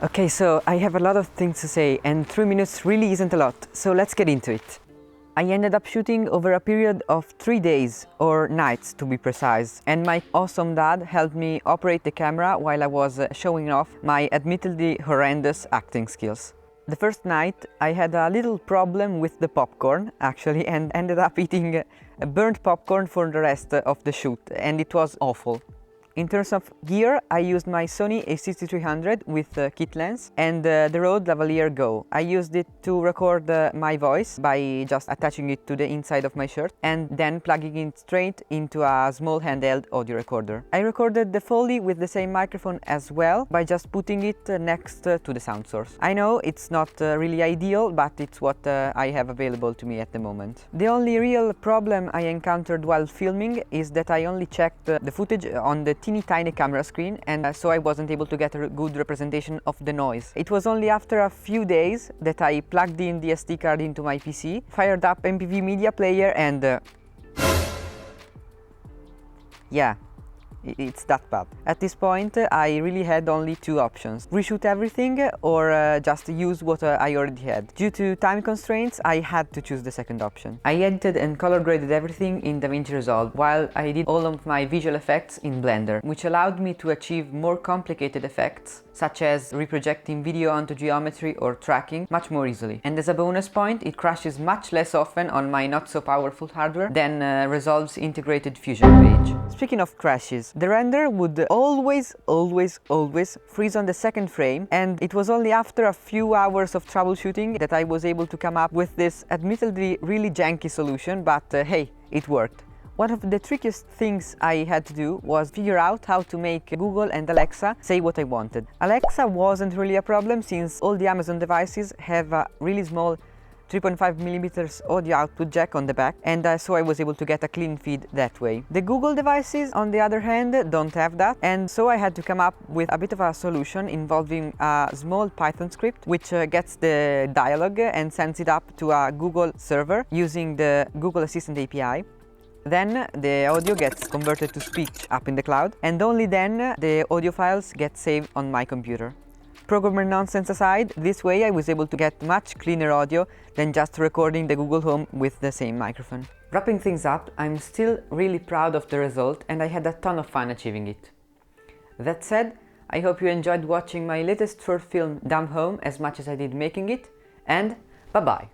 Okay, so I have a lot of things to say and 3 minutes really isn't a lot, so let's get into it. I ended up shooting over a period of 3 days, or nights to be precise, and my awesome dad helped me operate the camera while I was showing off my admittedly horrendous acting skills. The first night I had a little problem with the popcorn actually and ended up eating burnt popcorn for the rest of the shoot, and it was awful. In terms of gear, I used my Sony a6300 with kit lens and the RØDE lavalier Go. I used it to record my voice by just attaching it to the inside of my shirt and then plugging it straight into a small handheld audio recorder. I recorded the Foley with the same microphone as well by just putting it next to the sound source. I know it's not really ideal, but it's what I have available to me at the moment. The only real problem I encountered while filming is that I only checked the footage on the tiny camera screen, and so I wasn't able to get a good representation of the noise. It was only after a few days that I plugged in the SD card into my PC, fired up MPV media player and yeah, it's that bad. At this point I really had only two options: reshoot everything or just use what I already had. Due to time constraints I had to choose the second option. I edited and color graded everything in DaVinci Resolve while I did all of my visual effects in Blender, which allowed me to achieve more complicated effects such as reprojecting video onto geometry or tracking much more easily. And as a bonus point, it crashes much less often on my not so powerful hardware than Resolve's integrated Fusion page. Speaking of crashes, the render would always freeze on the second frame, and it was only after a few hours of troubleshooting that I was able to come up with this admittedly really janky solution, but hey, it worked. One of the trickiest things I had to do was figure out how to make Google and Alexa say what I wanted. Alexa wasn't really a problem since all the Amazon devices have a really small 3.5mm audio output jack on the back, and so I was able to get a clean feed that way. The Google devices, on the other hand, don't have that, and so I had to come up with a bit of a solution involving a small Python script which gets the dialogue and sends it up to a Google server using the Google Assistant API. Then the audio gets converted to speech up in the cloud, and only then the audio files get saved on my computer. Programmer nonsense aside, this way I was able to get much cleaner audio than just recording the Google Home with the same microphone. Wrapping things up, I'm still really proud of the result and I had a ton of fun achieving it. That said, I hope you enjoyed watching my latest short film Dumb Home as much as I did making it, and bye bye!